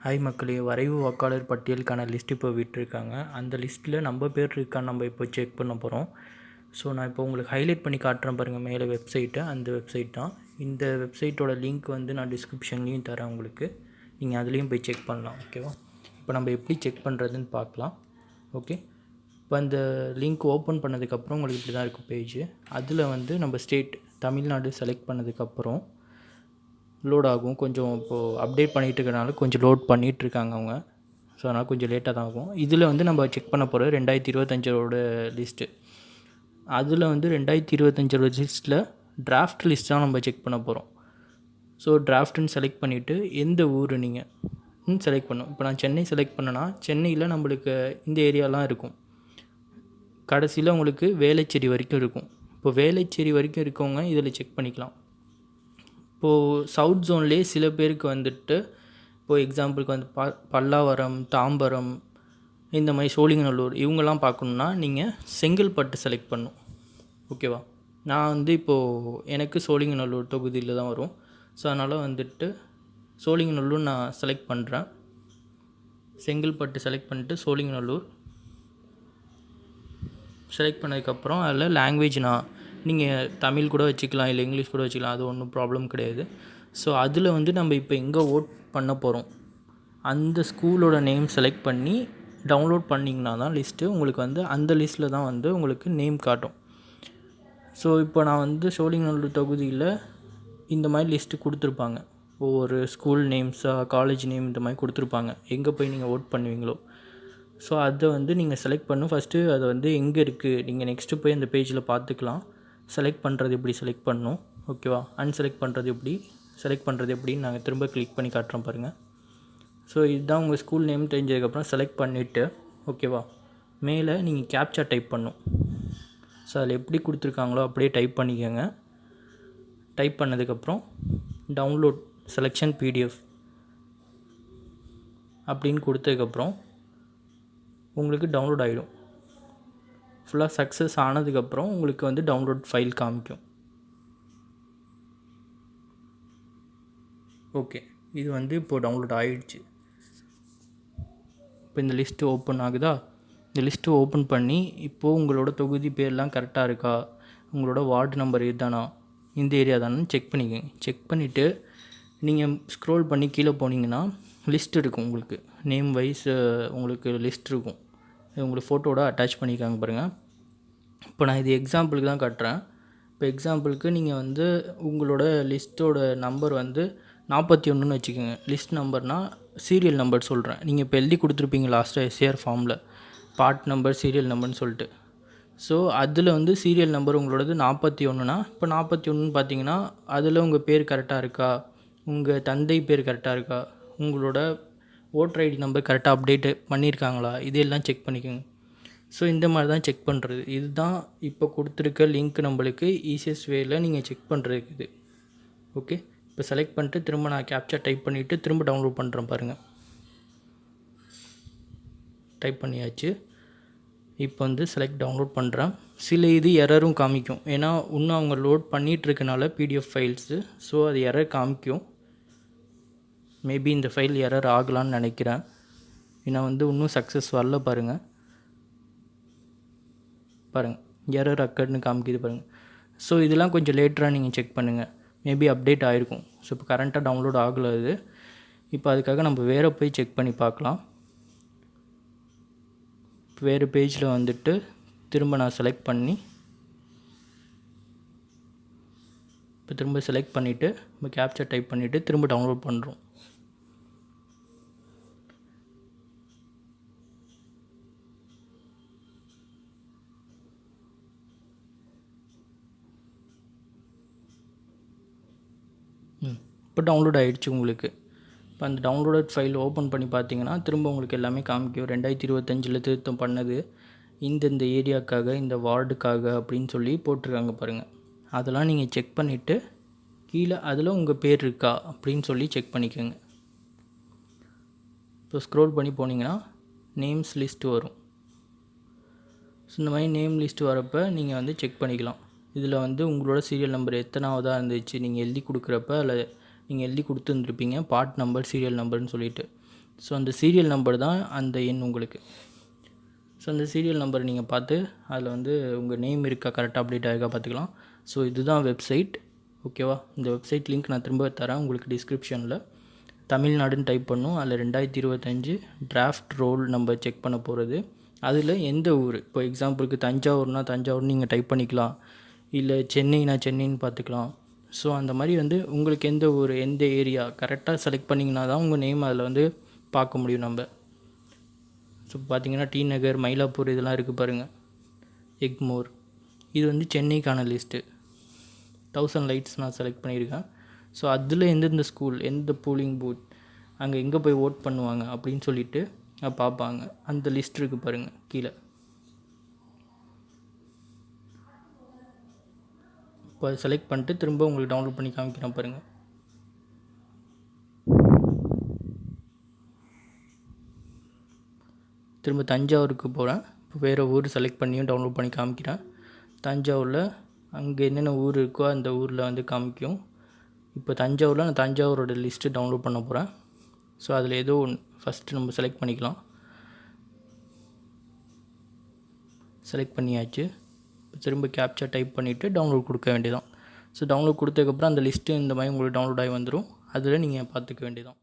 Hi மக்களே, வரைவு வாக்காளர் பட்டியலுக்கான லிஸ்ட் இப்போ விட்டுருக்காங்க. அந்த லிஸ்ட்டில் நம்ம பேர் இருக்கான்னு நம்ம இப்போ செக் பண்ண போகிறோம். ஸோ நான் இப்போ உங்களுக்கு ஹைலைட் பண்ணி காட்டுறேன் பாருங்கள், மேலே வெப்சைட்டை. அந்த வெப்சைட் தான். இந்த வெப்சைட்டோட லிங்க் வந்து நான் டிஸ்கிரிப்ஷன்லேயும் தரேன் உங்களுக்கு. நீங்கள் அதுலேயும் போய் செக் பண்ணலாம். ஓகேவா? இப்போ நம்ம எப்படி செக் பண்ணுறதுன்னு பார்க்கலாம். ஓகே, இப்போ அந்த லிங்க் ஓப்பன் பண்ணதுக்கப்புறம் உங்களுக்கு இப்படி தான் இருக்கும் பேஜ். அதில் வந்து நம்ம ஸ்டேட் தமிழ்நாடு செலக்ட் பண்ணதுக்கப்புறம் லோட் ஆகும். கொஞ்சம் இப்போது அப்டேட் பண்ணிகிட்டு இருக்கிறனால கொஞ்சம் லோட் பண்ணிகிட்ருக்காங்க அவங்க. ஸோ அதனால் கொஞ்சம் லேட்டாக தான் ஆகும். இதில் வந்து நம்ம செக் பண்ண போகிற 2025ஓட லிஸ்ட்டு. அதில் வந்து 2025ஓட லிஸ்ட்டில் டிராஃப்ட் லிஸ்ட் தான் நம்ம செக் பண்ண போகிறோம். ஸோ டிராஃப்ட்டுன்னு செலக்ட் பண்ணிவிட்டு எந்த ஊர் நீங்கள் செலக்ட் பண்ணணும். இப்போ நான் சென்னை செலக்ட் பண்ணேன்னா சென்னையில் நம்மளுக்கு இந்த ஏரியாலாம் இருக்கும். கடைசியில் உங்களுக்கு வேளச்சேரி வரைக்கும் இருக்கும். இப்போ வேளச்சேரி வரைக்கும் இருக்கவங்க இதில் செக் பண்ணிக்கலாம். இப்போது சவுத் ஜோன்லேயே சில பேருக்கு வந்துட்டு இப்போது எக்ஸாம்பிளுக்கு வந்து பல்லாவரம், தாம்பரம், இந்த மாதிரி சோழிங்கநல்லூர் இவங்கெல்லாம் பார்க்கணுன்னா நீங்கள் செங்கல்பட்டு செலக்ட் பண்ணணும். ஓகேவா? நான் வந்து இப்போது எனக்கு சோழிங்கநல்லூர் தொகுதியில் தான் வரும். ஸோ அதனால் வந்துட்டு சோழிங்கநல்லூர் நான் செலக்ட் பண்ணுறேன். செங்கல்பட்டு செலக்ட் பண்ணிட்டு சோழிங்கநல்லூர் செலக்ட் பண்ணதுக்கப்புறம் அதில் லாங்குவேஜ் நீங்கள் தமிழ் கூட வச்சுக்கலாம், இல்லை இங்கிலீஷ் கூட வச்சுக்கலாம். அது ஒன்றும் ப்ராப்ளம் கிடையாது. ஸோ அதில் வந்து நம்ம இப்போ எங்கே ஓட் பண்ண போகிறோம் அந்த ஸ்கூலோட நேம் செலக்ட் பண்ணி டவுன்லோட் பண்ணிங்கன்னா தான் லிஸ்ட்டு உங்களுக்கு வந்து அந்த லிஸ்ட்டில் தான் வந்து உங்களுக்கு நேம் காட்டும். ஸோ இப்போ நான் வந்து சோழிங்கநல்லூர் தொகுதியில் இந்த மாதிரி லிஸ்ட்டு கொடுத்துருப்பாங்க. ஒவ்வொரு ஸ்கூல் நேம்ஸாக, காலேஜ் நேம் இந்த மாதிரி கொடுத்துருப்பாங்க, எங்கே போய் நீங்கள் ஓட் பண்ணுவீங்களோ. ஸோ அதை வந்து நீங்கள் செலக்ட் பண்ணணும். ஃபஸ்ட்டு அதை வந்து எங்கே இருக்குது நீங்கள் நெக்ஸ்ட்டு போய் அந்த பேஜில் பார்த்துக்கலாம். செலக்ட் பண்ணுறது எப்படி செலக்ட் பண்ணணும், ஓகேவா? அன்செலக்ட் பண்ணுறது எப்படி, செலக்ட் பண்ணுறது எப்படின்னு நாங்கள் திரும்ப கிளிக் பண்ணி காட்டுறோம் பாருங்கள். ஸோ இதுதான் உங்கள் ஸ்கூல் நேம் தெரிஞ்சதுக்கப்புறம் செலக்ட் பண்ணிவிட்டு, ஓகேவா, மேலே நீங்கள் கேப்சா டைப் பண்ணணும். ஸோ அதில் எப்படி கொடுத்துருக்காங்களோ அப்படியே டைப் பண்ணிக்கோங்க. டைப் பண்ணதுக்கப்புறம் டவுன்லோட் செலெக்ஷன் பிடிஎஃப் அப்படின்னு கொடுத்ததுக்கப்புறம் உங்களுக்கு டவுன்லோட் ஆகிடும். ஃபுல்லாக சக்ஸஸ் ஆனதுக்கப்புறம் உங்களுக்கு வந்து டவுன்லோட் ஃபைல் காமிக்கும். ஓகே, இது வந்து இப்போது டவுன்லோட் ஆகிடுச்சு. இப்போ இந்த லிஸ்ட்டு ஓப்பன் ஆகுதா? இந்த லிஸ்ட்டு ஓப்பன் பண்ணி இப்போது உங்களோட தொகுதி பேர்லாம் கரெக்டாக இருக்கா, உங்களோட வார்டு நம்பர் இதுதானா, இந்த ஏரியா தானே செக் பண்ணிக்கோங்க. செக் பண்ணிவிட்டு நீங்கள் ஸ்க்ரோல் பண்ணி கீழே போனீங்கன்னா லிஸ்ட் இருக்கும். உங்களுக்கு நேம் வைஸ் உங்களுக்கு லிஸ்ட் இருக்கும். உங்களுக்கு ஃபோட்டோட அட்டாச் பண்ணியிருக்காங்க பாருங்கள். இப்போ நான் இது எக்ஸாம்பிளுக்கு தான் காட்டுறேன். இப்போ எக்ஸாம்பிளுக்கு நீங்கள் வந்து உங்களோட லிஸ்ட்டோட நம்பர் வந்து 41ன்னு வச்சுக்கோங்க. லிஸ்ட் நம்பர்னால் சீரியல் நம்பர் சொல்கிறேன். நீங்கள் இப்போ எழுதி கொடுத்துருப்பீங்க லாஸ்ட்டாக எஸ்ஏஆர் ஃபார்மில் பார்ட் நம்பர், சீரியல் நம்பர்னு சொல்லிட்டு. ஸோ அதில் வந்து சீரியல் நம்பர் உங்களோடது 41னா, இப்போ 41ன்னு பார்த்தீங்கன்னா அதில் உங்கள் பேர் கரெக்டாக இருக்கா, உங்கள் தந்தை பேர் கரெக்டாக இருக்கா, உங்களோட ஓட்டர் ஐடி நம்பர் கரெக்டாக அப்டேட்டு பண்ணியிருக்காங்களா, இதெல்லாம் செக் பண்ணிக்கோங்க. ஸோ இந்த மாதிரி தான் செக் பண்ணுறது. இதுதான் இப்போ கொடுத்துருக்க லிங்க் நம்மளுக்கு ஈஸியஸ்ட் வேயில் நீங்கள் செக் பண்ணுறதுக்கு இது. ஓகே, இப்போ செலக்ட் பண்ணிட்டு திரும்ப நான் கேப்சா டைப் பண்ணிவிட்டு திரும்ப டவுன்லோட் பண்ணுறேன் பாருங்கள். டைப் பண்ணியாச்சு. இப்போ வந்து செலக்ட் டவுன்லோட் பண்ணுறேன். சில இது எரரும் காமிக்கும், ஏன்னா இன்னும் அவங்க லோட் பண்ணிகிட்ருக்கனால பிடிஎஃப் ஃபைல்ஸு. ஸோ அது எரர் காமிக்கும். மேபி இந்த ஃபைல் எரர் ஆகலான்னு நினைக்கிறேன், ஏன்னா வந்து இன்னும் சக்ஸஸ் வரல பாருங்கள். எரர் அக்கர்னு காமிக்கிது பாருங்கள். ஸோ இதெல்லாம் கொஞ்சம் லேட்டராக நீங்கள் செக் பண்ணுங்கள், மேபி அப்டேட் ஆகிருக்கும். ஸோ இப்போ கரண்ட்டாக டவுன்லோட் ஆகலை அது. இப்போ அதுக்காக நம்ம வேறு போய் செக் பண்ணி பார்க்கலாம். வேறு பேஜில் வந்துட்டு திரும்ப நான் செலக்ட் பண்ணி இப்போ திரும்ப செலக்ட் பண்ணிவிட்டு இப்போ கேப்சா டைப் பண்ணிவிட்டு திரும்ப டவுன்லோட் பண்ணுறோம். இப்போ டவுன்லோட் ஆகிடுச்சு உங்களுக்கு. இப்போ அந்த டவுன்லோடட் ஃபைல் ஓப்பன் பண்ணி பார்த்தீங்கன்னா திரும்ப உங்களுக்கு எல்லாமே காமிக்கும். 2025 திருத்தம் பண்ணது இந்தந்த ஏரியாவுக்காக, இந்த வார்டுக்காக அப்படின்னு சொல்லி போட்டிருக்காங்க பாருங்கள். அதெல்லாம் நீங்கள் செக் பண்ணிவிட்டு கீழே அதில் உங்கள் பேர் இருக்கா அப்படின்னு சொல்லி செக் பண்ணிக்கோங்க. இப்போ ஸ்க்ரோல் பண்ணி போனீங்கன்னா நேம்ஸ் லிஸ்ட்டு வரும். ஸோ இந்த மாதிரி நேம் லிஸ்ட்டு வரப்போ நீங்கள் வந்து செக் பண்ணிக்கலாம். இதில் வந்து உங்களோட சீரியல் நம்பர் எத்தனாவதாக இருந்துச்சு நீங்கள் எழுதி கொடுக்குறப்ப, அதில் நீங்கள் எழுதி கொடுத்துருந்துருப்பீங்க பார்ட் நம்பர், சீரியல் நம்பர்னு சொல்லிட்டு. ஸோ அந்த சீரியல் நம்பர் தான் அந்த எண் உங்களுக்கு. ஸோ அந்த சீரியல் நம்பர் நீங்கள் பார்த்து அதில் வந்து உங்கள் நேம் இருக்கா கரெக்டாக அப்டேட் ஆகிருக்கா பார்த்துக்கலாம். ஸோ இதுதான் வெப்சைட். ஓகேவா? இந்த வெப்சைட் லிங்க் நான் திரும்ப தரேன் உங்களுக்கு டிஸ்கிரிப்ஷனில். தமிழ்நாடுன்னு டைப் பண்ணும். அதில் 2025 டிராஃப்ட் ரோல் நம்ம செக் பண்ண போகிறது. அதில் எந்த ஊர், இப்போ எக்ஸாம்பிளுக்கு தஞ்சாவூர்னால் தஞ்சாவூர்னு நீங்கள் டைப் பண்ணிக்கலாம், இல்லை சென்னைனா சென்னைன்னு பார்த்துக்கலாம். ஸோ அந்த மாதிரி வந்து உங்களுக்கு எந்த ஊர் எந்த ஏரியா கரெக்டாக செலக்ட் பண்ணிங்கன்னா தான் உங்கள் நேம் அதில் வந்து பார்க்க முடியும் நம்ம. ஸோ பார்த்தீங்கன்னா டி நகர், மயிலாப்பூர் இதெல்லாம் இருக்குது பாருங்கள், எக்மோர். இது வந்து சென்னைக்கான லிஸ்ட்டு. 1000 லைட்ஸ் நான் செலக்ட் பண்ணியிருக்கேன். ஸோ அதில் எந்தெந்த ஸ்கூல், எந்த போலிங் பூத், அங்கே எங்கே போய் ஓட் பண்ணுவாங்க அப்படின்னு சொல்லிட்டு பார்ப்பாங்க. அந்த லிஸ்ட் இருக்குது பாருங்கள் கீழே. இப்போ செலக்ட் பண்ணிட்டு திரும்ப உங்களுக்கு டவுன்லோட் பண்ணி காமிக்கிறேன் பாருங்கள். திரும்ப தஞ்சாவூருக்கு போகிறேன். இப்போ வேறு ஊர் செலக்ட் பண்ணியும் டவுன்லோட் பண்ணி காமிக்கிறேன். தஞ்சாவூரில் அங்கே என்னென்ன ஊர் இருக்கோ அந்த ஊரில் வந்து காமிக்கும். இப்போ தஞ்சாவூரில் நான் தஞ்சாவூரோட லிஸ்ட்டு டவுன்லோட் பண்ண போகிறேன். ஸோ அதில் ஏதோ ஒன்று ஃபஸ்ட்டு நம்ம செலக்ட் பண்ணிக்கலாம். செலக்ட் பண்ணியாச்சு. திரும்ப கேப்சா டைப் பண்ணிவிட்டு டவுன்லோட் கொடுக்க வேண்டியதான். ஸோ டவுன்லோட் கொடுத்ததுக்கப்புறம் அந்த லிஸ்ட்டு இந்த மாதிரி உங்களுக்கு டவுன்லோட் ஆகி வந்துடும். அதில் நீங்கள் பார்த்துக்க வேண்டியதான்.